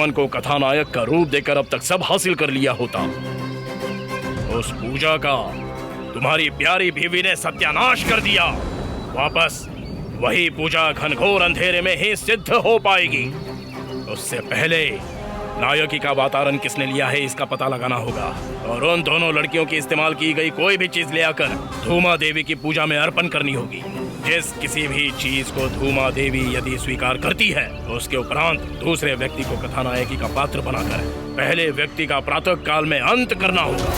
मन को कथानायक का रूप देकर अब तक सब हासिल कर लिया होता। उस पूजा का तुम्हारी प्यारी बीवी ने सत्यानाश कर दिया। वापस वही पूजा घनघोर अंधेरे में ही सिद्ध हो पाएगी। उससे पहले नायकी का वातावरण किसने लिया है इसका पता लगाना होगा, और उन दोनों लड़कियों की इस्तेमाल की गई कोई भी चीज ले आकर धूमा देवी की पूजा में अर्पण करनी होगी। जिस किसी भी चीज को धूमा देवी यदि स्वीकार करती है, उसके उपरांत दूसरे व्यक्ति को कथानायकी का पात्र बनाकर पहले व्यक्ति का प्रातः काल में अंत करना होगा।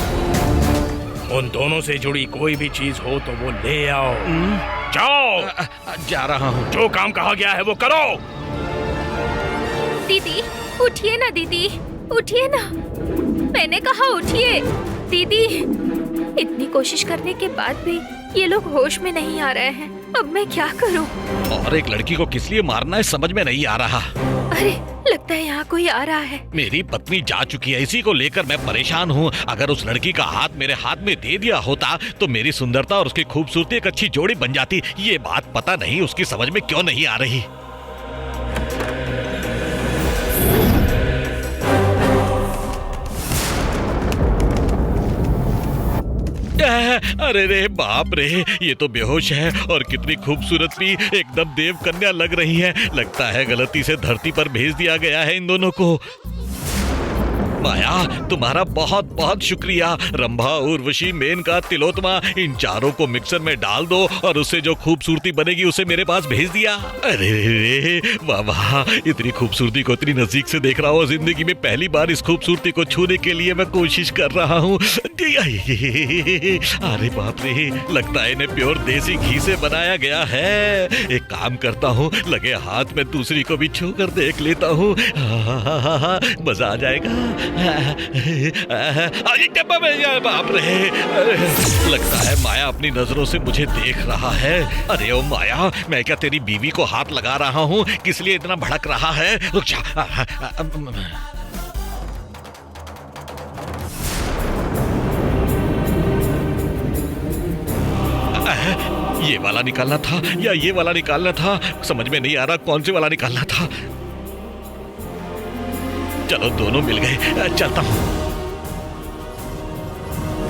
उन दोनों से जुड़ी कोई भी चीज हो तो वो ले आओ। जाओ। जा रहा हूँ। जो काम कहा गया है वो करो। दीदी उठिए ना, दीदी उठिए ना, मैंने कहा उठिए। दीदी, इतनी कोशिश करने के बाद भी ये लोग होश में नहीं आ रहे हैं। अब मैं क्या करूं? और एक लड़की को किस लिए मारना है समझ में नहीं आ रहा। अरे लगता है यहाँ कोई आ रहा है। मेरी पत्नी जा चुकी है, इसी को लेकर मैं परेशान हूँ। अगर उस लड़की का हाथ मेरे हाथ में दे दिया होता तो मेरी सुंदरता और उसकी खूबसूरती एक अच्छी जोड़ी बन जाती। ये बात पता नहीं उसकी समझ में क्यों नहीं आ रही। अरे रे बाप रे, ये तो बेहोश है और कितनी खूबसूरत भी, एकदम देव कन्या लग रही है। लगता है गलती से धरती पर भेज दिया गया है इन दोनों को। माया, तुम्हारा बहुत बहुत शुक्रिया। रंभा, उर्वशी, मेनका, तिलोत्तमा, इन चारों को मिक्सर में डाल दो और उससे जो खूबसूरती बनेगी उसे मेरे पास भेज दिया। अरे रे वाह वाह, इतनी खूबसूरती को इतनी नजदीक से देख रहा हूँ। जिंदगी में पहली बार इस खूबसूरती को छूने के लिए मैं कोशिश कर रहा हूँ। अरे बाप रे, लगता है इन्हें प्योर देसी घी से बनाया गया है। एक काम करता हूँ, लगे हाथ में दूसरी को भी छू कर देख लेता हूँ। मजा आ जाएगा। बाप रे, लगता है माया अपनी नजरों से मुझे देख रहा है। अरे ओ माया, मैं क्या तेरी बीवी को हाथ लगा रहा हूँ? किस लिए इतना भड़क रहा है? रुक जा। ये वाला निकालना था या ये वाला निकालना था, समझ में नहीं आ रहा कौन से वाला निकालना था। चलो दोनों मिल गए, चलता हूँ।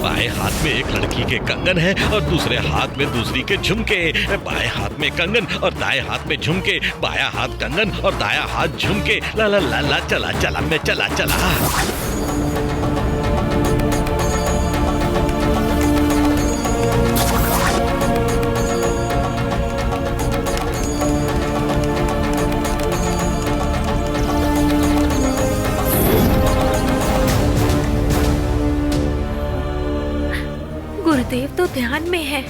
बाएं हाथ में एक लड़की के कंगन है और दूसरे हाथ में दूसरी के झुमके। बाएं हाथ में कंगन और दाएं हाथ में झुमके, बायां हाथ कंगन और दायां हाथ झुमके। ला ला ला ला, चला चला मैं चला चला। गुरुदेव तो ध्यान में है।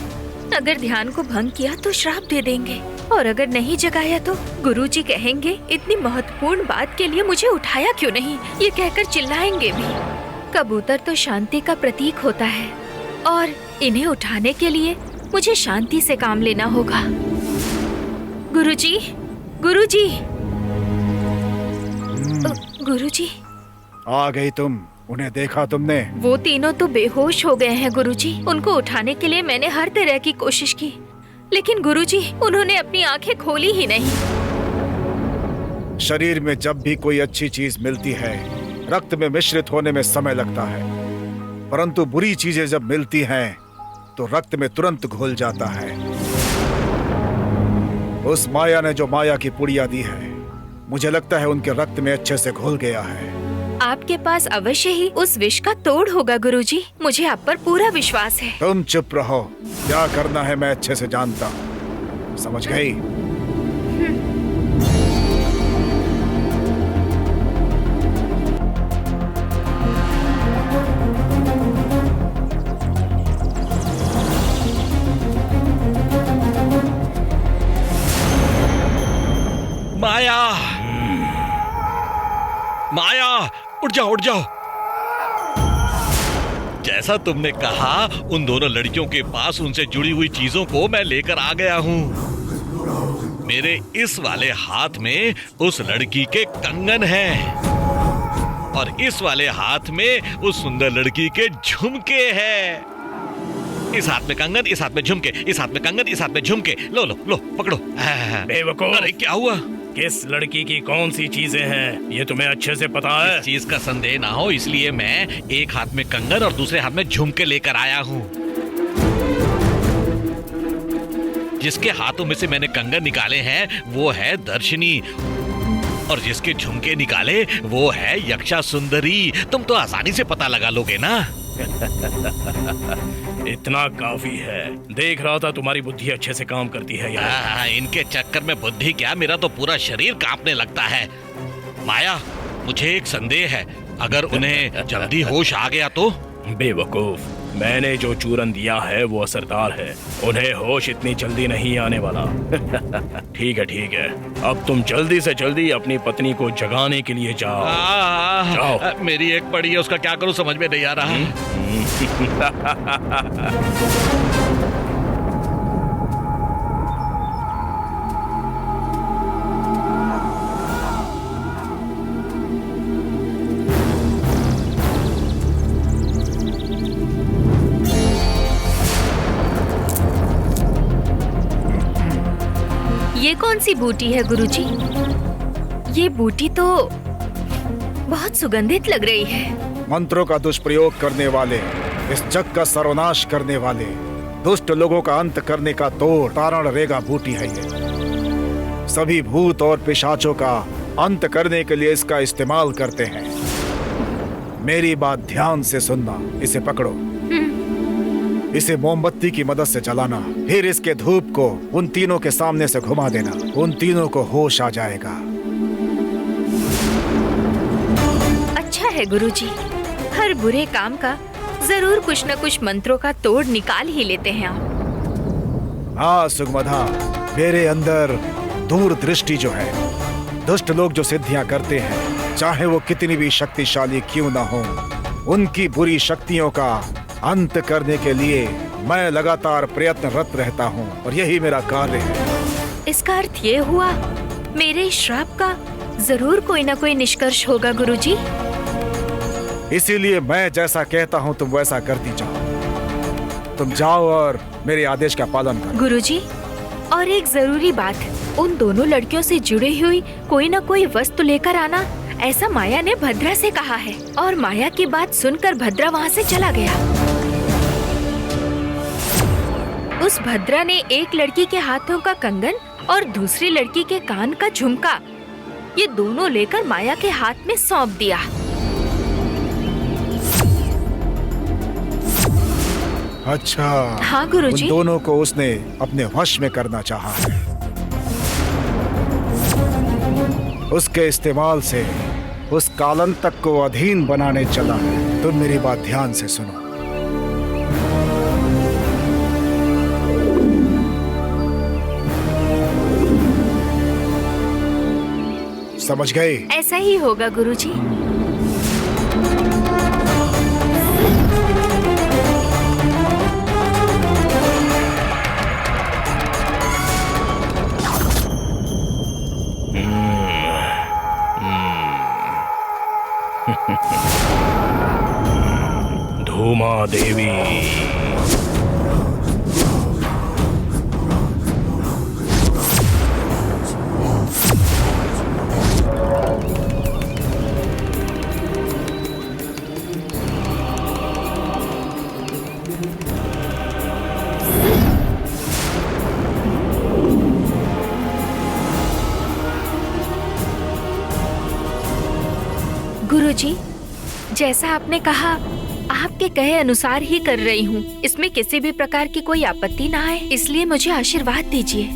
अगर ध्यान को भंग किया तो श्राप दे देंगे, और अगर नहीं जगाया तो गुरुजी कहेंगे इतनी महत्वपूर्ण बात के लिए मुझे उठाया क्यों नहीं, ये कहकर चिल्लाएंगे भी। कबूतर तो शांति का प्रतीक होता है और इन्हें उठाने के लिए मुझे शांति से काम लेना होगा। गुरुजी, गुरुजी, गुरुजी। आ गई तुम? उन्हें देखा तुमने? वो तीनों तो बेहोश हो गए हैं गुरुजी। उनको उठाने के लिए मैंने हर तरह की कोशिश की, लेकिन गुरुजी उन्होंने अपनी आंखें खोली ही नहीं। शरीर में जब भी कोई अच्छी चीज मिलती है, रक्त में मिश्रित होने में समय लगता है, परंतु बुरी चीजें जब मिलती हैं तो रक्त में तुरंत घुल जाता है। उस माया ने जो माया की पुड़िया दी है, मुझे लगता है उनके रक्त में अच्छे से घुल गया है। आपके पास अवश्य ही उस विष का तोड़ होगा गुरुजी, मुझे आप पर पूरा विश्वास है। तुम चुप रहो, क्या करना है मैं अच्छे से जानता हूँ, समझ गई? माया, माया, उठ जाओ उठ जाओ। जैसा तुमने कहा, उन दोनों लड़कियों के पास उनसे जुड़ी हुई चीजों को मैं लेकर आ गया हूँ। मेरे इस वाले हाथ में उस लड़की के कंगन हैं और इस वाले हाथ में उस सुंदर लड़की के झुमके हैं। इस हाथ में कंगन, इस हाथ में झुमके, इस हाथ में कंगन, इस हाथ में झुमके। लो लो लो, पकड़ो। बेवकूफ। अरे क्या हुआ? किस लड़की की कौन सी चीजें हैं ये तुम्हें अच्छे से पता है? इस चीज का संदेह ना हो इसलिए मैं एक हाथ में कंगन और दूसरे हाथ में झुमके लेकर आया हूँ। जिसके हाथों में से मैंने कंगन निकाले हैं वो है दर्शनी और जिसके झुमके निकाले वो है यक्षा सुंदरी। तुम तो आसानी से पता लगा लोगे ना। इतना काफी है। देख रहा था तुम्हारी बुद्धि अच्छे से काम करती है यार। इनके चक्कर में बुद्धि क्या, मेरा तो पूरा शरीर कांपने लगता है। माया, मुझे एक संदेह है, अगर उन्हें जल्दी होश आ गया तो? बेवकूफ, मैंने जो चूरन दिया है वो असरदार है, उन्हें होश इतनी जल्दी नहीं आने वाला। ठीक है, अब तुम जल्दी से जल्दी अपनी पत्नी को जगाने के लिए जाओ। जाओ। मेरी एक पड़ी है, उसका क्या करूं समझ में नहीं आ रहा। ये कौन सी बूटी है गुरुजी? ये बूटी तो बहुत सुगंधित लग रही है। मंत्रों का दुष्प्रयोग करने वाले, इस जग का सर्वनाश करने वाले, दुष्ट लोगों का अंत करने का तोड़ तारण रेगा बूटी है ये। सभी भूत और पिशाचों का अंत करने के लिए इसका इस्तेमाल करते हैं। मेरी बात ध्यान से सुनना। इसे पकड़ो, इसे मोमबत्ती की मदद से जलाना, फिर इसके धूप को उन तीनों के सामने से घुमा देना। उन तीनों को होश आ जाएगा। अच्छा है गुरुजी, हर बुरे काम का जरूर कुछ न कुछ मंत्रों का तोड़ निकाल ही लेते हैं आप। हाँ सुगमधा, मेरे अंदर दूरदृष्टि जो है, दुष्ट लोग जो सिद्धियां करते हैं, चाहे वो कितनी भी शक्तिशाली क्यों ना हो, उनकी बुरी शक्तियों का अंत करने के लिए मैं लगातार प्रयत्नरत रहता हूँ और यही मेरा कार्य है। इसका अर्थ ये हुआ मेरे श्राप का जरूर कोई न कोई निष्कर्ष होगा गुरुजी। इसीलिए मैं जैसा कहता हूँ तुम वैसा करती जाओ। तुम जाओ और मेरे आदेश का पालन करो। गुरुजी, और एक जरूरी बात, उन दोनों लड़कियों से जुड़ी हुई कोई न कोई वस्तु लेकर आना, ऐसा माया ने भद्रा से कहा है। और माया की बात सुनकर भद्रा वहाँ से चला गया। उस भद्रा ने एक लड़की के हाथों का कंगन और दूसरी लड़की के कान का झुमका, ये दोनों लेकर माया के हाथ में सौंप दिया। अच्छा, हाँ गुरुजी। उन दोनों को उसने अपने वश में करना चाहा है। उसके इस्तेमाल से उस कालंतक को अधीन बनाने चला है। तुम मेरी बात ध्यान से सुनो। समझ गए? ऐसा ही होगा गुरुजी। धूमा देवी, गुरुजी, जैसा आपने कहा आपके कहे अनुसार ही कर रही हूँ। इसमें किसी भी प्रकार की कोई आपत्ति ना आए, इसलिए मुझे आशीर्वाद दीजिए।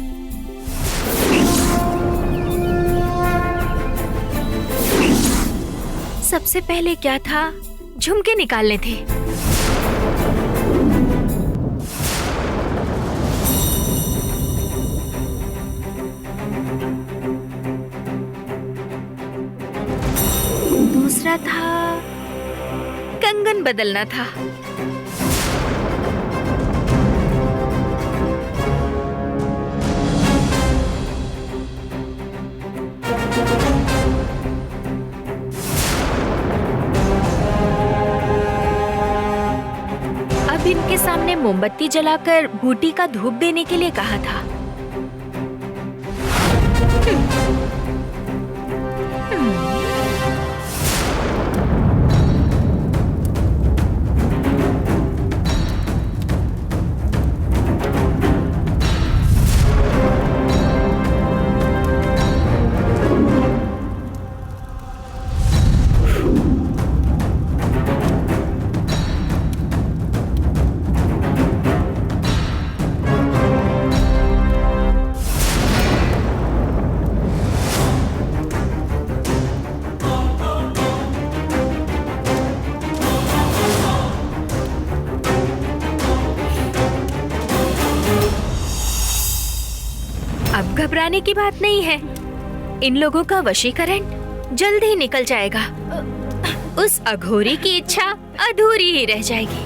सबसे पहले क्या था, झुमके निकालने थे। दूसरा था कंगन बदलना था। अब इनके सामने मोमबत्ती जलाकर बूटी का धूप देने के लिए कहा था। घबराने की बात नहीं है। इन लोगों का वशीकरण जल्द ही निकल जाएगा। उस अघोरी की इच्छा अधूरी ही रह जाएगी।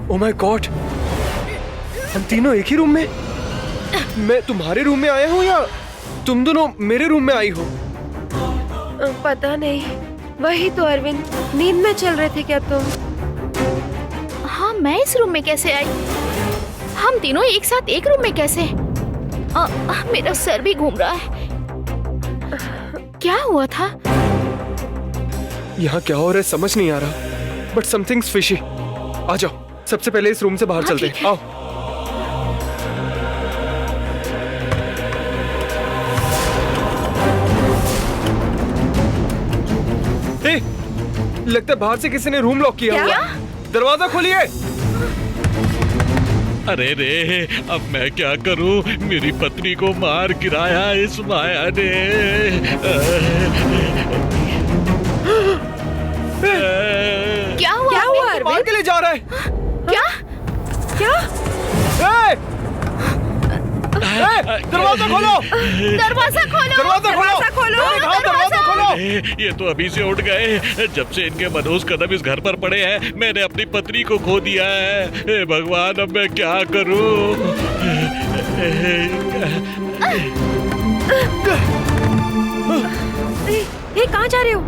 ओह माय गॉड, हम तीनों एक ही रूम में। मैं तुम्हारे रूम में आया हूँ या तुम दोनों मेरे रूम में आई हो? पता नहीं, वही तो अरविंद, नींद में चल रहे थे क्या तुम? हाँ, मैं इस रूम में कैसे आई? हम तीनों एक साथ एक रूम में कैसे? मेरा सर भी घूम रहा है। क्या हुआ था? यहाँ क्या हो रहा है समझ नहीं आ रहा, बट समथिंग्स फिशी। आ जाओ, सबसे पहले इस रूम से बाहर चलते हैं। आओ। ए, लगता है बाहर से किसी ने रूम लॉक किया हुआ। दरवाजा खोलिए। अरे रे, अब मैं क्या करूं? मेरी पत्नी को मार गिराया इस माया ने। क्या हुआ? क्या हुआ मार अरविंद? के ले जा रहा है। क्या? ए! दरवाजा खोलो। दरवाजा खोलो! दरवाजा खोलो। दरवाजा खोलो। ये तो अभी से उठ गए। जब से इनके मनहूस कदम इस घर पर पड़े हैं, मैंने अपनी पत्नी को खो दिया है। हे भगवान, अब मैं क्या करूं? कहाँ जा रहे हो?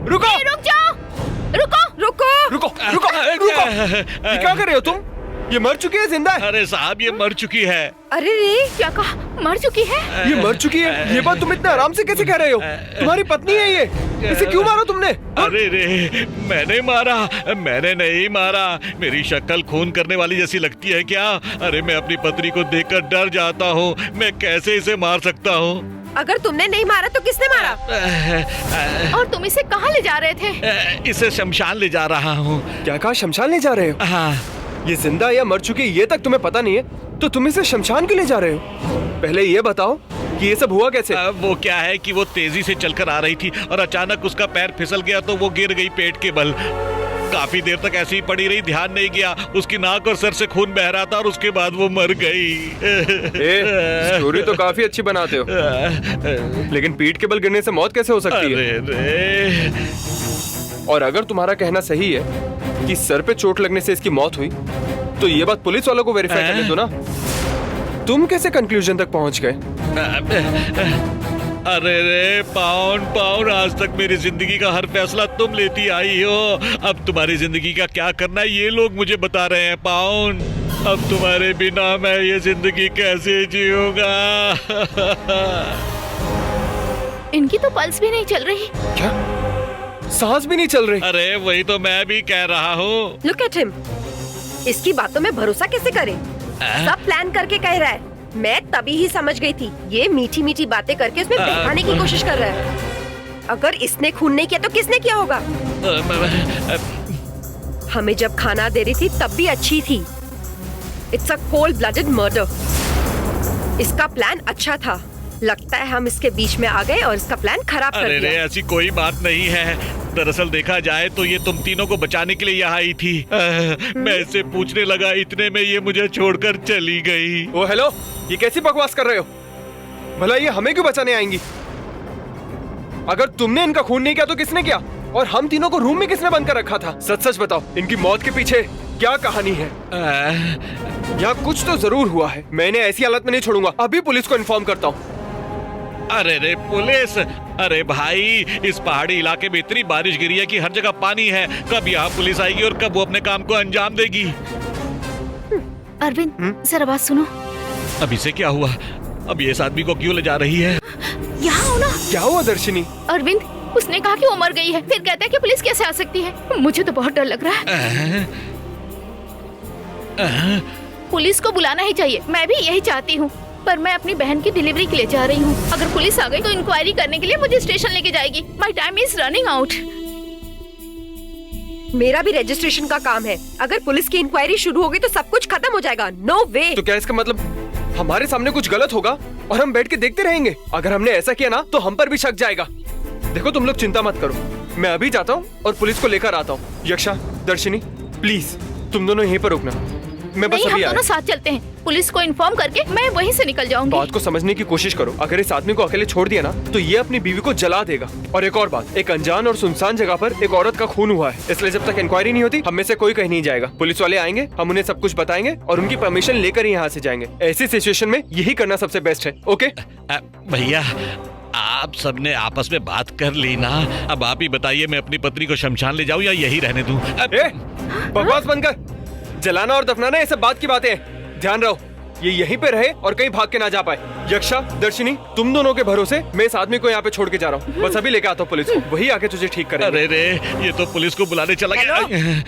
रुको रुक जाओ! रुको! रुको रुको रुको। ये क्या कर रहे हो तुम? ये मर चुकी है जिंदा है? अरे साहब, ये मर चुकी है। अरे रे, क्या कहा? मर चुकी है? ये मर चुकी है? ये बात तुम इतने आराम से कैसे कह रहे हो? तुम्हारी पत्नी है ये। इसे क्यों मारा तुमने? अरे रे, मैंने मारा? मैंने नहीं मारा। मेरी शक्ल खून करने वाली जैसी लगती है क्या? अरे मैं अपनी पत्नी को देखकर डर जाता हूँ। मैं कैसे इसे मार सकता हूँ? अगर तुमने नहीं मारा तो किसने मारा? और तुम इसे कहाँ ले जा रहे थे? इसे शमशान ले जा रहा हूँ। क्या कहा? शमशान ले जा रहे हो? हाँ। ये जिंदा या मर चुकी ये तक तुम्हें पता नहीं है, तो तुम इसे शमशान क्यों ले जा रहे हो? पहले ये बताओ कि ये सब हुआ कैसे? वो क्या है कि वो तेजी से चलकर आ रही थी और अचानक उसका पैर फिसल गया तो वो गिर गई पेट के बल। काफी देर तक ऐसे ही पड़ी रही, ध्यान नहीं गया। उसकी नाक और सर से खून बह रहा था और उसके बाद वो मर गई। स्टोरी तो काफी अच्छी बनाते हो, लेकिन पीठ के बल गिरने से मौत कैसे हो सकती है? अरे रे। और अगर तुम्हारा कहना सही है कि सर पे चोट लगने से इसकी मौत हुई, तो ये बात पुलिस वालों को वेरीफाई करने दो ना। तुम कैसे कंक्लूजन तक पहुंच गए? अरे रे पाउन, आज तक मेरी जिंदगी का हर फैसला तुम लेती आई हो। अब तुम्हारी जिंदगी का क्या करना है ये लोग मुझे बता रहे हैं। पाउन, अब तुम्हारे बिना मैं ये जिंदगी कैसे जीऊंगा? इनकी तो पल्स भी नहीं चल रही। क्या? सांस भी नहीं चल रही? अरे वही तो मैं भी कह रहा हूँ। लुक एट हिम, इसकी बातों में भरोसा कैसे करें? सब प्लान करके कह रहा है। मैं तभी ही समझ गई थी, ये मीठी मीठी बातें करके उसमें बहकाने की कोशिश कर रहा है। अगर इसने खून नहीं किया तो किसने किया होगा? हमें जब खाना दे रही थी तब भी अच्छी थी। It's a cold blooded murder. इसका प्लान अच्छा था, लगता है हम इसके बीच में आ गए और इसका प्लान खराब कर अरे रे, दिया। ऐसी कोई बात नहीं है। दरअसल देखा जाए तो ये तुम तीनों को बचाने के लिए यहाँ आई थी। मैं इससे पूछने लगा, इतने में ये मुझे छोड़कर चली गई। ओ हेलो, ये कैसी बकवास कर रहे हो? भला ये हमें क्यों बचाने आएंगी? अगर तुमने इनका खून नहीं किया तो किसने किया? और हम तीनों को रूम में किसने बंद कर रखा था? सच सच बताओ, इनकी मौत के पीछे क्या कहानी है? यहाँ कुछ तो जरूर हुआ है। मैं इन्हें ऐसी हालत में नहीं छोड़ूंगा। अभी पुलिस को इन्फॉर्म करता हूँ। अरे रे पुलिस! अरे भाई, इस पहाड़ी इलाके में इतनी बारिश गिरी है कि हर जगह पानी है। कब यहाँ पुलिस आएगी और कब वो अपने काम को अंजाम देगी? अरविंद, जरा बात सुनो। अब इसे क्या हुआ? अब ये इस आदमी को क्यों ले जा रही है? यहाँ हो ना। क्या हुआ दर्शिनी? अरविंद, उसने कहा कि वो मर गई है, फिर कहता है कि पुलिस कैसे आ सकती है। मुझे तो बहुत डर लग रहा है। पुलिस को बुलाना ही चाहिए, मैं भी यही चाहती हूँ। पर मैं अपनी बहन की डिलीवरी के लिए जा रही हूँ। अगर पुलिस आ गई तो इंक्वायरी करने के लिए मुझे स्टेशन लेके जाएगी। My time is running out. मेरा भी रजिस्ट्रेशन का काम है। अगर पुलिस की इंक्वायरी शुरू होगी तो सब कुछ खत्म हो जाएगा। नो वे। तो क्या इसका मतलब हमारे सामने कुछ गलत होगा और हम बैठ के देखते रहेंगे? अगर हमने ऐसा किया ना तो हम पर भी शक जाएगा। देखो तुम लोग चिंता मत करो, मैं अभी जाता हूँ और पुलिस को लेकर आता हूँ। यक्षा, दर्शिनी, प्लीज तुम दोनों यहीं पर रुकना, मैं बस नहीं, हम अभी आया। दोनों साथ चलते हैं। पुलिस को इन्फॉर्म करके मैं वहीं से निकल जाऊंगी। बात को समझने की कोशिश करो। अगर इस आदमी को अकेले छोड़ दिया ना तो ये अपनी बीवी को जला देगा। और एक और बात, एक अनजान और सुनसान जगह पर एक औरत का खून हुआ है, इसलिए जब तक इंक्वायरी नहीं होती हम में से कोई कहीं नहीं जाएगा। पुलिस वाले आएंगे, हम उन्हें सब कुछ बताएंगे और उनकी परमिशन लेकर ही यहाँ से जाएंगे। ऐसी सिचुएशन में यही करना सबसे बेस्ट है। ओके भैया, आप सबने आपस में बात कर ली ना। अब आप ही बताइए, मैं अपनी पत्नी को शमशान ले जाऊं या यही रहने दूं? बकवास बंद कर। जलाना और दफनाना ये सब बात की बातें हैं। ध्यान रहो, ये यहीं पे रहे और कहीं भाग के ना जा पाए। यक्षा, दर्शिनी, तुम दोनों के भरोसे मैं इस आदमी को यहाँ पे छोड़ के जा रहा हूँ। बस अभी लेके आता हूँ पुलिस को, वही आके तुझे ठीक करेंगे। अरे रे, ये तो पुलिस को बुलाने चला गया।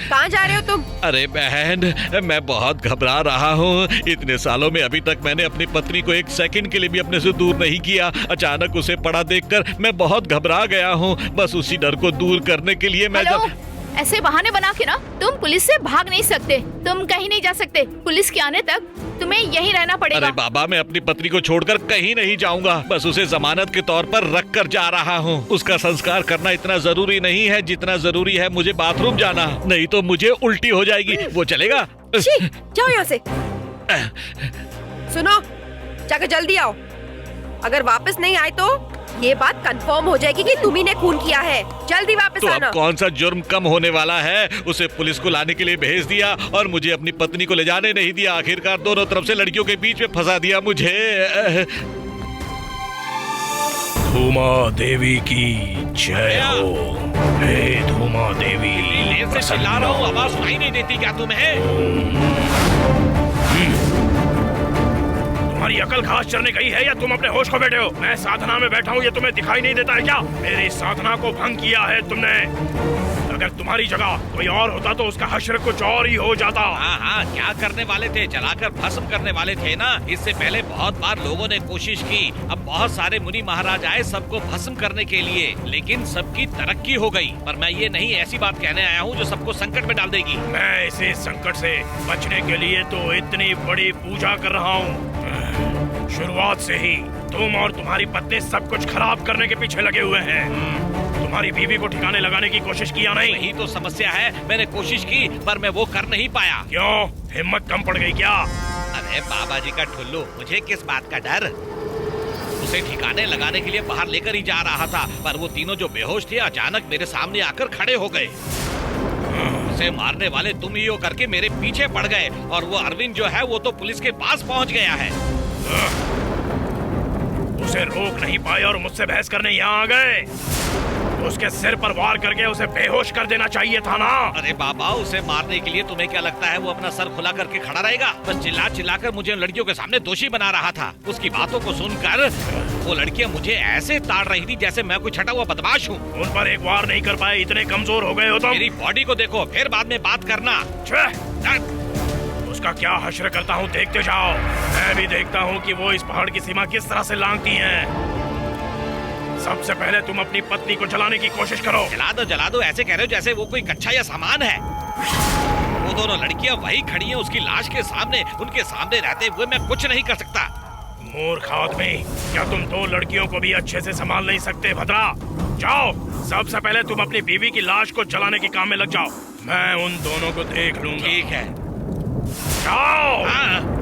कहाँ जा रहे हो तुम? अरे बहन, मैं बहुत घबरा रहा हूँ। इतने सालों में अभी तक मैंने अपनी पत्नी को एक सेकंड के लिए भी अपने से दूर नहीं किया। अचानक उसे पड़ा देखकर मैं बहुत घबरा गया हूँ। बस उसी डर को दूर करने के लिए मैं ऐसे बहाने बना के ना तुम पुलिस से भाग नहीं सकते। तुम कहीं नहीं जा सकते। पुलिस के आने तक तुम्हें यहीं रहना पड़ेगा। अरे बाबा, मैं अपनी पत्नी को छोड़कर कहीं नहीं जाऊंगा। बस उसे जमानत के तौर पर रख कर जा रहा हूँ। उसका संस्कार करना इतना जरूरी नहीं है जितना जरूरी है मुझे बाथरूम जाना, नहीं तो मुझे उल्टी हो जाएगी। वो चलेगा? जाओ यहाँ से। सुनो, जाकर जल्दी आओ। अगर वापस नहीं आए तो ये बात कंफर्म हो जाएगी कि तुम्ही ने खून किया है। जल्दी वापस तो आना। अब कौन सा जुर्म कम होने वाला है? उसे पुलिस को लाने के लिए भेज दिया और मुझे अपनी पत्नी को ले जाने नहीं दिया। आखिरकार दोनों तरफ से लड़कियों के बीच में फंसा दिया मुझे। धूमा देवी की जय हो। हे धूमा देवी, चिल्ला रहा हूँ, आवाज सुनाई नहीं देती क्या तुम्हें? तुम्हारी अकल घास चरने गई है या तुम अपने होश को बैठे हो? मैं साधना में बैठा हूँ, ये तुम्हें दिखाई नहीं देता है क्या? मेरी साधना को भंग किया है तुमने। अगर तुम्हारी जगह कोई और होता तो उसका हश्र कुछ और ही हो जाता। हाँ, क्या करने वाले थे? जलाकर भस्म करने वाले थे ना। इससे पहले बहुत बार लोगों ने कोशिश की। अब बहुत सारे मुनि महाराज आए सबको भस्म करने के लिए, लेकिन सबकी तरक्की हो गई। पर मैं ये नहीं ऐसी बात कहने आया हूँ जो सबको संकट में डाल देगी। मैं इसे संकट से बचने के लिए तो इतनी बड़ी पूजा कर रहा हूँ। शुरुआत से ही तुम और तुम्हारी पत्नी सब कुछ खराब करने के पीछे लगे हुए हैं। तुम्हारी बीवी को ठिकाने लगाने की कोशिश किया नहीं? यही तो समस्या है, मैंने कोशिश की पर मैं वो कर नहीं पाया। क्यों? हिम्मत कम पड़ गई क्या? अरे बाबा जी का ठुल्लू, मुझे किस बात का डर? उसे ठिकाने लगाने के लिए बाहर लेकर ही जा रहा था, पर वो तीनों जो बेहोश थे अचानक मेरे सामने आकर खड़े हो गए। उसे मारने वाले तुम ही हो करके मेरे पीछे पड़ गए, और वो अरविंद जो है वो तो पुलिस के पास पहुंच गया है। उसे रोक नहीं पाए और मुझसे बहस करने यहाँ आ गए। उसके सिर पर वार करके उसे बेहोश कर देना चाहिए था ना। अरे बाबा, उसे मारने के लिए तुम्हें क्या लगता है वो अपना सर खुला करके खड़ा रहेगा? बस चिल्ला चिल्लाकर मुझे लड़कियों के सामने दोषी बना रहा था। उसकी बातों को सुनकर वो लड़कियां मुझे ऐसे ताड़ रही थी जैसे मैं कोई छटा हुआ बदमाश हूँ। उन पर एक वार नहीं कर पाए, इतने कमजोर हो गए हो तुम। मेरी बॉडी को देखो, फिर बाद में बात करना। उसका क्या हश्र करता हूँ, देखते जाओ। मैं भी देखता हूँ कि वो इस पहाड़ की सीमा किस तरह से लांघती हैं। सबसे पहले तुम अपनी पत्नी को जलाने की कोशिश करो। जला दो, ऐसे कह रहे हो जैसे वो कोई कच्चा या सामान है। वो दोनों लड़कियां वही खड़ी हैं उसकी लाश के सामने। उनके सामने रहते हुए मैं कुछ नहीं कर सकता। मूर्ख आदमी, क्या तुम दो लड़कियों को भी अच्छे से संभाल नहीं सकते? भद्रा, जाओ, सबसे पहले तुम अपनी बीवी की लाश को जलाने के काम में लग जाओ। मैं उन दोनों को देख लूंगा। ठीक है, जाओ। हाँ।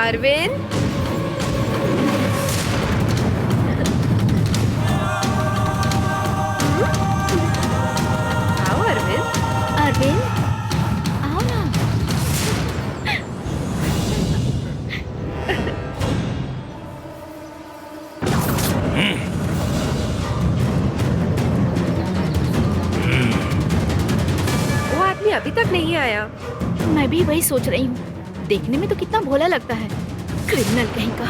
अरविंद, आओ अरविंद। अरविंद, आओ ना। वो आदमी अभी तक नहीं आया। मैं भी वही सोच रही हूँ। देखने में तो कितना भोला लगता है, क्रिमिनल कहीं का।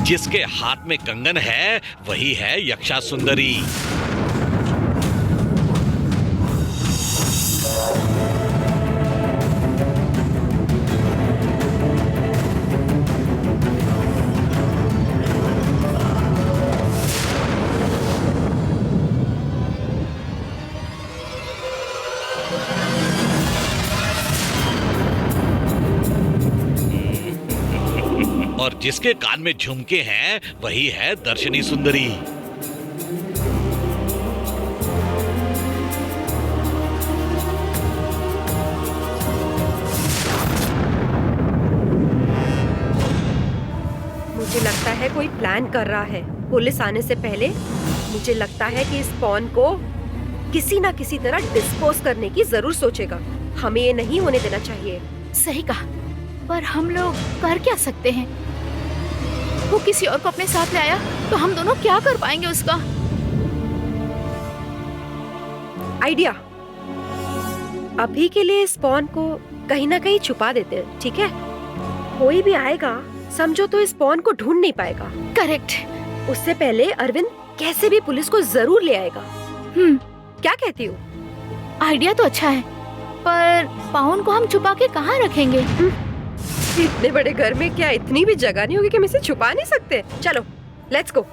जिसके हाथ में कंगन है वही है यक्षा सुंदरी। और जिसके कान में झुमके हैं वही है दर्शनी सुंदरी। मुझे लगता है कोई प्लान कर रहा है। पुलिस आने से पहले मुझे लगता है कि इस पॉन को किसी ना किसी तरह डिस्पोज करने की जरूर सोचेगा। हमें ये नहीं होने देना चाहिए। सही कहा, पर हम लोग कर क्या सकते हैं? वो किसी और को अपने साथ ले आया तो हम दोनों क्या कर पाएंगे उसका? आइडिया, अभी के लिए इस पॉन को कहीं ना कहीं छुपा देते हैं, ठीक है? कोई भी आएगा समझो तो इस पॉन को ढूंढ नहीं पाएगा। करेक्ट। उससे पहले अरविंद कैसे भी पुलिस को जरूर ले आएगा। क्या कहती हो? आइडिया तो अच्छा है, पर पाउन को हम छुपा के कहाँ रखेंगे? इतने बड़े घर में क्या इतनी भी जगह नहीं होगी कि हम इसे छुपा नहीं सकते? चलो लेट्स गो।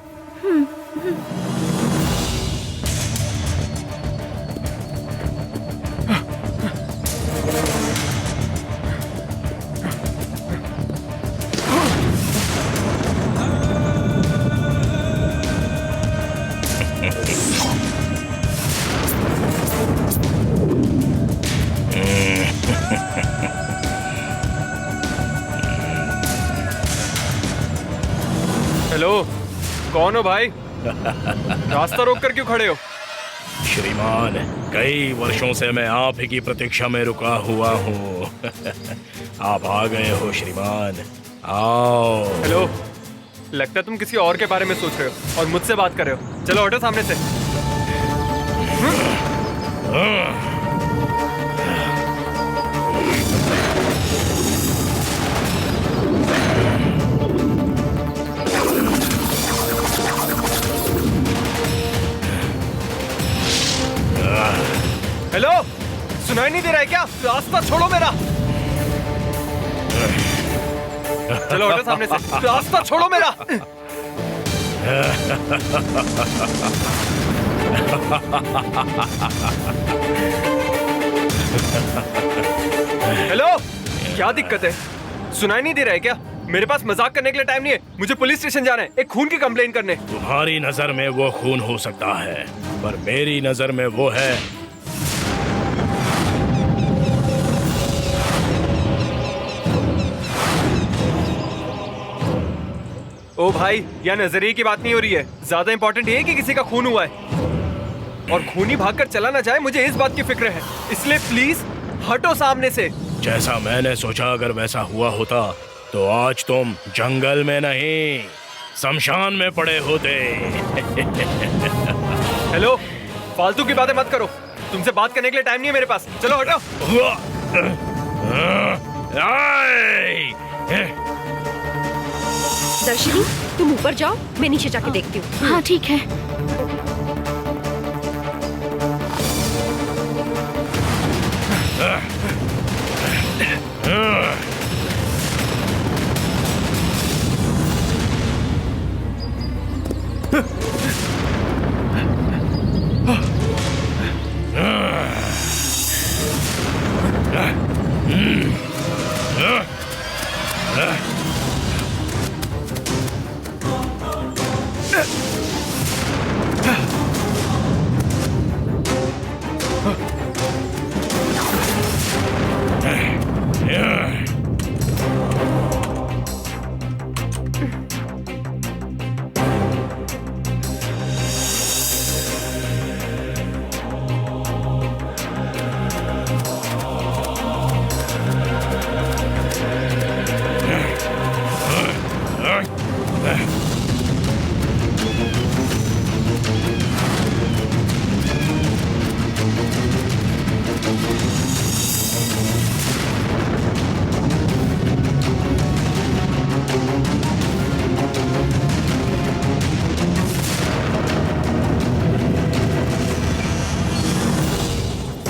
हेलो, कौन हो भाई? रास्ता रोक कर क्यों खड़े हो? श्रीमान, कई वर्षों से मैं आप ही की प्रतीक्षा में रुका हुआ हूँ। आप आ गए हो श्रीमान, आओ। हेलो, लगता है तुम किसी और के बारे में सोच रहे हो और मुझसे बात कर रहे हो। चलो हटो सामने से। हेलो, सुनाई नहीं दे रहा है क्या? रास्ता छोड़ो मेरा। चलो हटो सामने से। रास्ता छोड़ो मेरा। हेलो, क्या दिक्कत है? सुनाई नहीं दे रहा है क्या? मेरे पास मजाक करने के लिए टाइम नहीं है। मुझे पुलिस स्टेशन जाना है, एक खून की कंप्लेंट करने। तुम्हारी नजर में वो खून हो सकता है, पर मेरी नजर में वो है ओ भाई, यह नजरिए की बात नहीं हो रही है। ज्यादा इंपॉर्टेंट ये है कि किसी का खून हुआ है और खूनी भागकर चला ना जाए, मुझे इस बात की फिक्र है। इसलिए प्लीज हटो सामने से। जैसा मैंने सोचा, अगर वैसा हुआ होता तो आज तुम जंगल में नहीं शमशान में पड़े होते। हेलो, फालतू की बातें मत करो। तुमसे बात करने के लिए टाइम नहीं है मेरे पास। चलो हटो। दर्शनी, तुम ऊपर जाओ, मैं नीचे जाके देखती हूँ। हाँ ठीक है।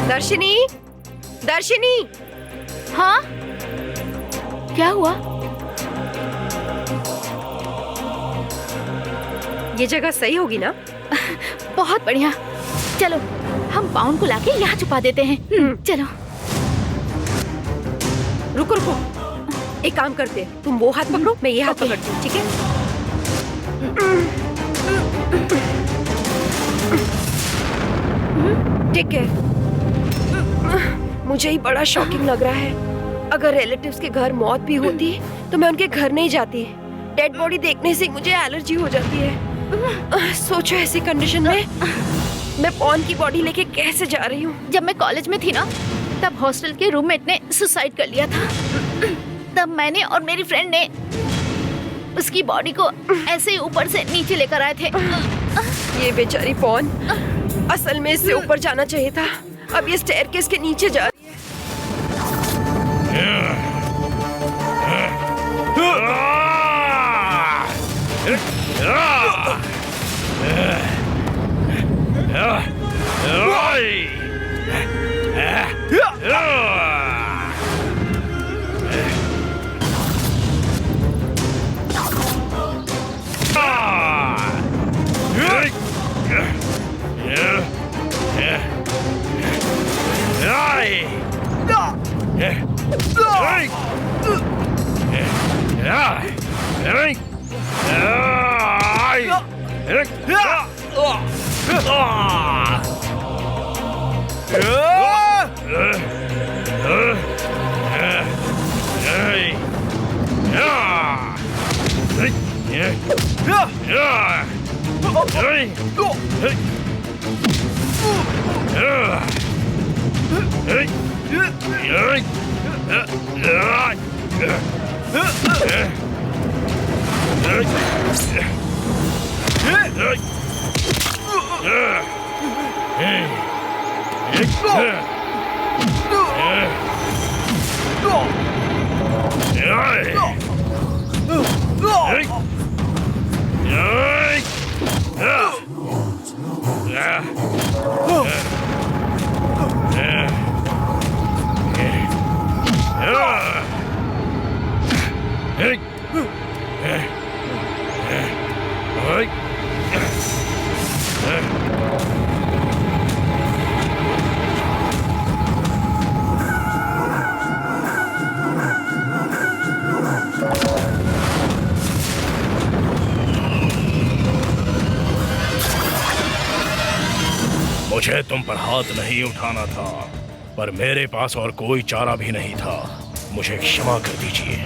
दर्शिनी, दर्शिनी, हाँ, क्या हुआ? ये जगह सही होगी ना? बहुत बढ़िया। चलो हम पाउंड को लाके यहाँ छुपा देते हैं। चलो। रुको रुको, एक काम करते हैं, तुम वो हाथ पकड़ो, मैं ये हाथ पकड़ती हूँ, ठीक है? ठीक है। मुझे ही बड़ा शॉकिंग लग रहा है। अगर रिलेटिव्स के घर मौत भी होती तो मैं उनके घर नहीं जाती। डेड बॉडी देखने से मुझे एलर्जी हो जाती है। सोचो ऐसी कंडीशन में मैं पॉन की बॉडी लेके कैसे जा रही हूँ। जब मैं कॉलेज में थी ना, तब हॉस्टल के रूममेट ने सुसाइड कर लिया था। तब मैंने और मेरी फ्रेंड ने उसकी बॉडी को ऐसे ही ऊपर से नीचे लेकर आए थे। ये बेचारी पॉन, असल में इससे ऊपर जाना चाहिए था। अब ये स्टेयरकेस के नीचे जा रही मुझे तुम पर हाथ नहीं उठाना था, पर मेरे पास और कोई चारा भी नहीं था। मुझे क्षमा कर दीजिए।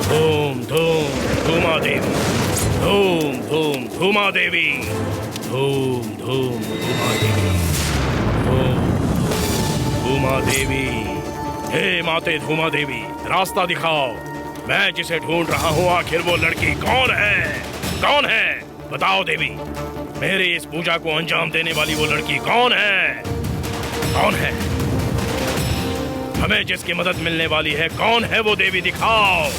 धूम धूम धूमा देवी, धूम धूम धूमा देवी, धूम धूम धूमा देवी, धूम धूमा देवी। हे माते धूमा देवी, रास्ता दिखाओ। मैं जिसे ढूंढ रहा हूँ, आखिर वो लड़की कौन है? कौन है? बताओ देवी। मेरी इस पूजा को अंजाम देने वाली वो लड़की कौन है? कौन है? हमें जिसकी मदद मिलने वाली है, कौन है वो देवी? दिखाओ।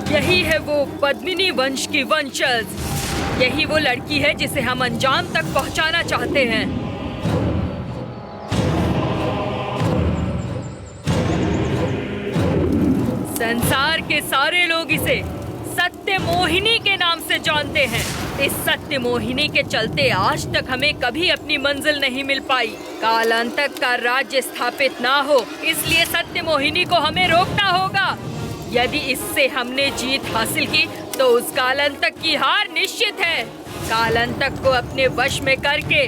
यही है वो पद्मिनी वंश की वंशज। यही वो लड़की है जिसे हम अंजाम तक पहुंचाना चाहते हैं। संसार के सारे लोग इसे सत्य मोहिनी के नाम से जानते हैं। इस सत्य मोहिनी के चलते आज तक हमें कभी अपनी मंजिल नहीं मिल पाई। कालांतक का राज्य स्थापित ना हो, इसलिए सत्य मोहिनी को हमें रोकना होगा। यदि इससे हमने जीत हासिल की तो उस कालांतक की हार निश्चित है। कालांतक को अपने वश में करके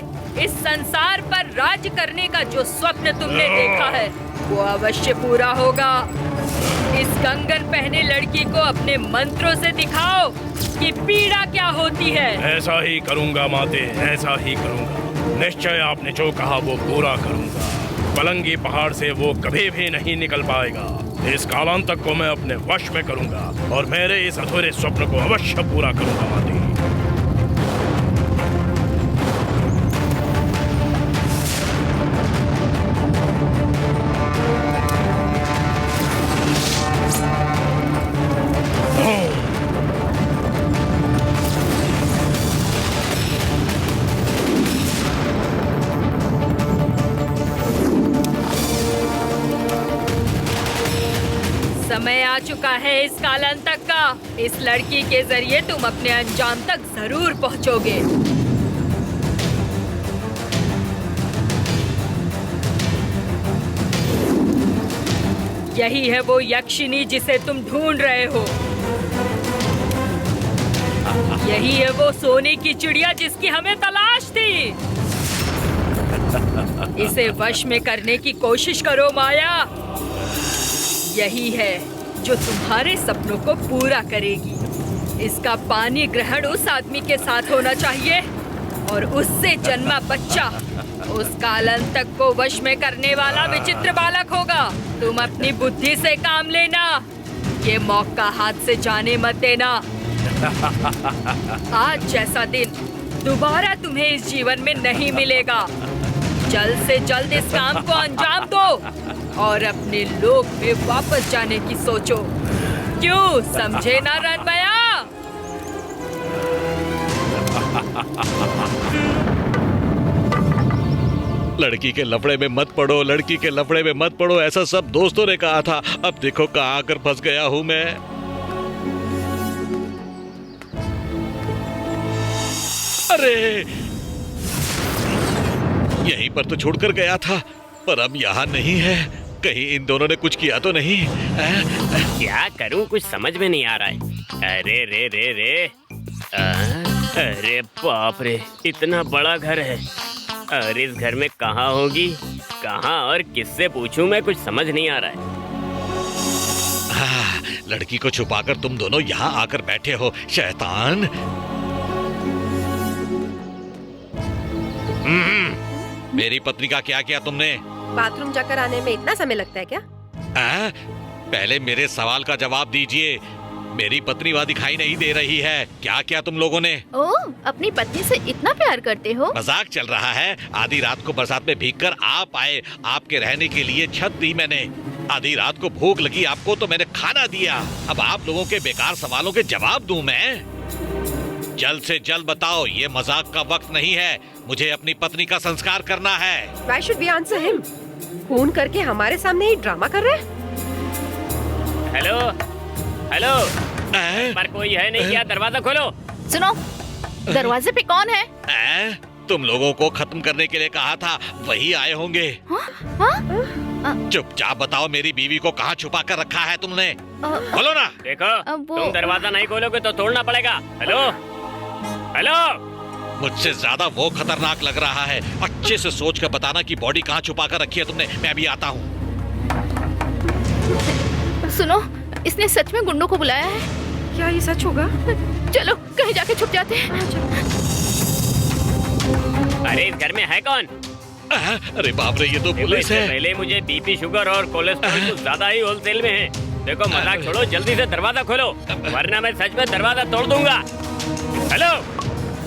इस संसार पर राज करने का जो स्वप्न तुमने देखा है वो अवश्य पूरा होगा। इस कंगन पहने लड़की को अपने मंत्रों से दिखाओ कि पीड़ा क्या होती है। ऐसा ही करूंगा माते, ऐसा ही करूंगा। निश्चय आपने जो कहा वो पूरा करूंगा। पलंगी पहाड़ से वो कभी भी नहीं निकल पाएगा। इस कालांतक को मैं अपने वश में करूंगा और मेरे इस अधूरे स्वप्न को अवश्य पूरा करूंगा माते। समय आ चुका है इस कालांतक का। इस लड़की के जरिए तुम अपने अंजाम तक जरूर पहुंचोगे। यही है वो यक्षिनी जिसे तुम ढूंढ रहे हो। यही है वो सोने की चिड़िया जिसकी हमें तलाश थी। इसे वश में करने की कोशिश करो माया। यही है जो तुम्हारे सपनों को पूरा करेगी। इसका पानी ग्रहण उस आदमी के साथ होना चाहिए और उससे जन्मा बच्चा उस कालांतक को वश में करने वाला विचित्र बालक होगा। तुम अपनी बुद्धि से काम लेना। ये मौका हाथ से जाने मत देना। आज जैसा दिन दोबारा तुम्हें इस जीवन में नहीं मिलेगा। जल्द से जल्द इस काम को अंजाम दो और अपने लोक में वापस जाने की सोचो। क्यों समझे ना रणमया? लड़की के लफड़े में मत पड़ो, लड़की के लफड़े में मत पड़ो, ऐसा सब दोस्तों ने कहा था। अब देखो कहाँ आकर फंस गया हूं मैं। अरे यहीं पर तो छोड़कर गया था, पर अब यहाँ नहीं है। कहीं इन दोनों ने कुछ किया तो नहीं? क्या करूं कुछ समझ में नहीं आ रहा है। अरे रे रे रे अरे बाप रे, इतना बड़ा घर है और इस घर में कहाँ होगी, कहाँ और किससे पूछूं मैं, कुछ समझ नहीं आ रहा है। लड़की को छुपाकर तुम दोनों यहाँ आकर बैठे हो, शैतान। मेरी पत्नी का क्या किया तुमने? बाथरूम जाकर आने में इतना समय लगता है क्या? पहले मेरे सवाल का जवाब दीजिए। मेरी पत्नी वहाँ दिखाई नहीं दे रही है। क्या किया तुम लोगों ने? ओह, अपनी पत्नी से इतना प्यार करते हो? मजाक चल रहा है? आधी रात को बरसात में भीगकर आप आए, आपके रहने के लिए छत दी मैंने। आधी रात को भूख लगी आपको तो मैंने खाना दिया। अब आप लोगों के बेकार सवालों के जवाब दूं मैं? जल्द से जल्द बताओ, ये मजाक का वक्त नहीं है। मुझे अपनी पत्नी का संस्कार करना है। Why should we answer him? Phone करके हमारे सामने ही ड्रामा कर रहे हैं? हेलो हेलो, पर कोई है नहीं क्या? दरवाजा खोलो। सुनो, दरवाजे पे कौन है? तुम लोगों को खत्म करने के लिए कहा था, वही आए होंगे। चुपचाप बताओ, मेरी बीवी को कहाँ छुपा कर रखा है तुमने? खोलो ना। देखो, तुम दरवाजा नहीं खोलोगे तो तोड़ना पड़ेगा। हेलो हेलो, मुझसे ज्यादा वो खतरनाक लग रहा है। अच्छे से सोच कर बताना कि बॉडी कहाँ छुपा कर रखी है तुमने। मैं अभी आता हूँ। सुनो, इसने सच में गुंडों को बुलाया है। क्या ये सच होगा? चलो कहीं जाके छुप जाते हैं। अरे इस घर में है कौन? अरे बाप रे, ये तो पुलिस है। पहले मुझे बीपी, शुगर और कोलेस्ट्रॉल कुछ ज्यादा ही होलसेल में है। देखो मजाक छोड़ो, जल्दी से दरवाजा खोलो वरना मैं सच में दरवाजा तोड़ दूंगा। हेलो।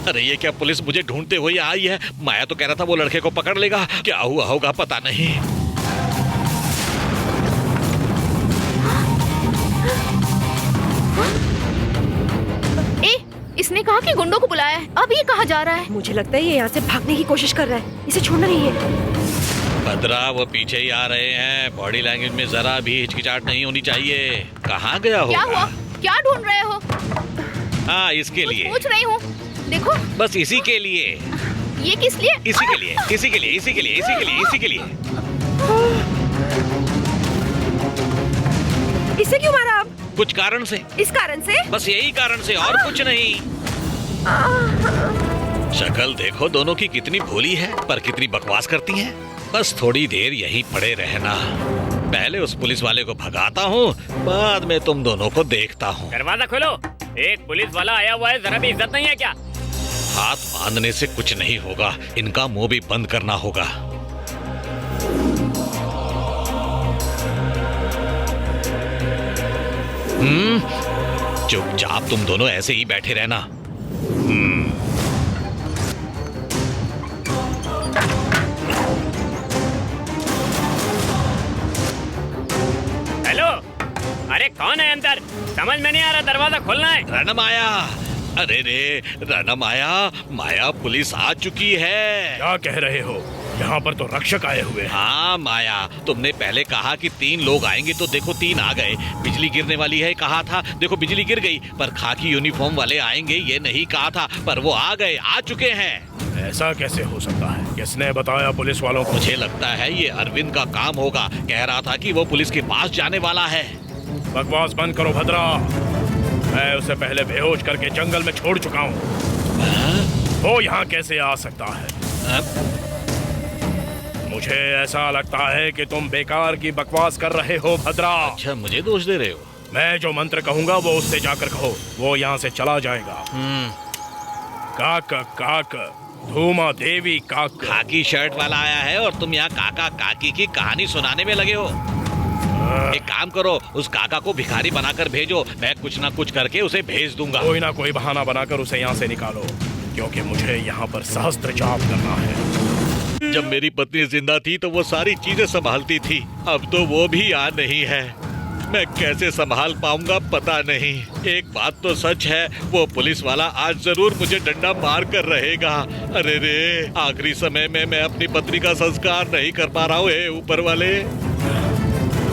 अरे ये क्या पुलिस मुझे ढूंढते हुए आई है? माया तो कह रहा था वो लड़के को पकड़ लेगा। क्या हुआ होगा पता नहीं। इसने कहा कि गुंडों को बुलाया है। अब ये कहाँ जा रहा है? मुझे लगता है ये यहाँ से भागने की कोशिश कर रहा है। इसे छोड़ना नहीं है। भद्रा, वो पीछे ही आ रहे हैं। बॉडी लैंग्वेज में जरा भी हिचकिचाहट नहीं होनी चाहिए। कहाँ गया होगा? क्या हुआ? क्या ढूंढ रहे हो? हाँ, इसके लिए पूछ रही हूँ। देखो, बस इसी के लिए। ये किस लिए? इसी के लिए, इसी के लिए, इसी के लिए, इसी के लिए, इसी के लिए। इसे क्यों मारा आप? कुछ कारण से। इस कारण से? बस यही कारण से, और कुछ नहीं। शक्ल देखो दोनों की कितनी भोली है, पर कितनी बकवास करती हैं। बस थोड़ी देर यहीं पड़े रहना, पहले उस पुलिस वाले को भगाता हूँ, बाद में तुम दोनों को देखता हूँ। दरवाजा खोलो, एक पुलिस वाला आया हुआ है, जरा भी इज्जत नहीं है क्या? हाथ बांधने से कुछ नहीं होगा, इनका मुंह भी बंद करना होगा। चुपचाप तुम दोनों ऐसे ही बैठे रहना। हेलो, अरे कौन है अंदर? समझ में नहीं आ रहा, दरवाजा खोलना है। रणमाया, अरे रे रणमाया, माया पुलिस आ चुकी है। क्या कह रहे हो? यहाँ पर तो रक्षक आए हुए हैं। हाँ माया, तुमने पहले कहा कि 3 लोग आएंगे तो देखो 3 आ गए। बिजली गिरने वाली है कहा था, देखो बिजली गिर गई। पर खाकी यूनिफॉर्म वाले आएंगे ये नहीं कहा था, पर वो आ गए, आ चुके हैं। ऐसा कैसे हो सकता है? किसने बताया पुलिस वालों को? मुझे लगता है ये अरविंद का काम होगा, कह रहा था कि वो पुलिस के पास जाने वाला है। बकवास बंद करो भद्रा, मैं उसे पहले बेहोश करके जंगल में छोड़ चुका हूँ। वो यहाँ कैसे आ सकता है? मुझे ऐसा लगता है कि तुम बेकार की बकवास कर रहे हो भद्रा। अच्छा, मुझे दोष दे रहे हो? मैं जो मंत्र कहूंगा वो उससे जाकर कहो, वो यहाँ से चला जाएगा। काक काक धूमा देवी काक। खाकी शर्ट वाला आया है और तुम यहाँ काका काकी की कहानी सुनाने में लगे हो। एक काम करो, उस काका को भिखारी बनाकर भेजो, मैं कुछ ना कुछ करके उसे भेज दूंगा। कोई ना कोई बहाना बनाकर उसे यहाँ से निकालो, क्योंकि मुझे यहाँ पर सहस्त्र जाप करना है। जब मेरी पत्नी जिंदा थी तो वो सारी चीजें संभालती थी, अब तो वो भी यहाँ नहीं है। मैं कैसे संभाल पाऊंगा पता नहीं। एक बात तो सच है, वो पुलिस वाला आज जरूर मुझे डंडा मार कर रहेगा। अरे रे, आखिरी समय में मैं अपनी पत्नी का संस्कार नहीं कर पा रहा हूँ। हे ऊपर वाले,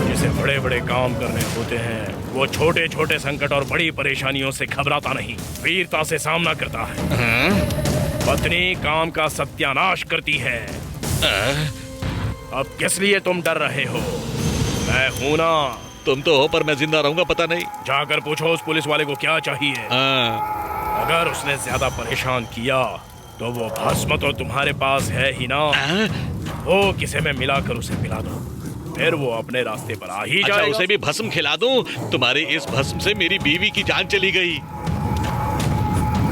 जिसे बड़े बड़े काम करने होते हैं वो छोटे छोटे संकट और बड़ी परेशानियों से घबराता नहीं, वीरता से सामना करता है। पत्नी काम का सत्यानाश करती है। अब किस लिए तुम डर रहे हो? मैं हूं ना। तुम तो हो, पर मैं जिंदा रहूंगा पता नहीं। जाकर पूछो उस पुलिस वाले को क्या चाहिए। अगर उसने ज्यादा परेशान किया तो वो भस्म तो तुम्हारे पास है ही ना। वो किसे में मिलाकर उसे पिला दो, फिर वो अपने रास्ते पर आ ही जाएगा। उसे भी भस्म खिला दूं? तुम्हारी इस भस्म से मेरी बीवी की जान चली गई।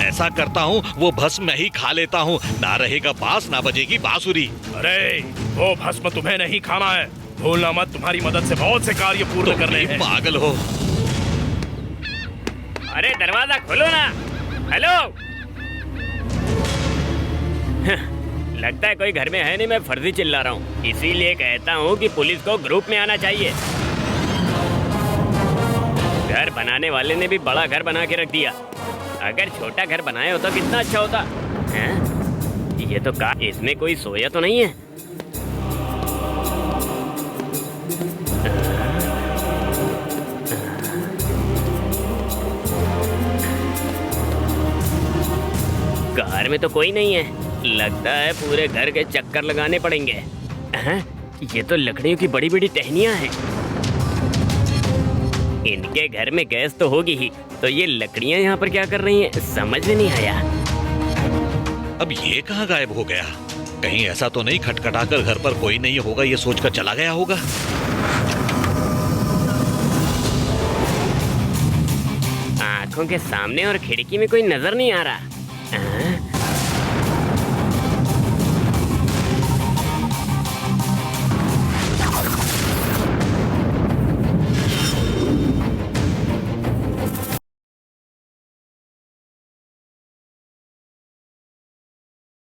ऐसा करता हूँ, वो भस्म मैं ही खा लेता हूँ, ना रहेगा बांस ना बजेगी बांसुरी। अरे वो भस्म तुम्हें नहीं खाना है, भूलना मत, तुम्हारी मदद से बहुत से कार्य पूर्ण करने हैं। पागल हो। अरे दरवाजा खोलो ना। हेलो, लगता है कोई घर में है नहीं, मैं फर्जी चिल्ला रहा हूँ। इसीलिए कहता हूँ कि पुलिस को ग्रुप में आना चाहिए। घर बनाने वाले ने भी बड़ा घर बना के रख दिया, अगर छोटा घर बनाया होता कितना अच्छा होता है? ये तो इसमें कोई सोया तो नहीं है? कार में तो कोई नहीं है, लगता है पूरे घर के चक्कर लगाने पड़ेंगे। ये तो लकड़ियों की बड़ी बड़ी टहनियां हैं। इनके घर में गैस तो होगी ही, तो ये लकड़ियां यहाँ पर क्या कर रही हैं समझ में नहीं आया। अब ये कहाँ गायब हो गया? कहीं ऐसा तो नहीं खटखटाकर घर पर कोई नहीं होगा ये सोचकर चला गया होगा? आंखों के सामने और खिड़की में कोई नजर नहीं आ रहा।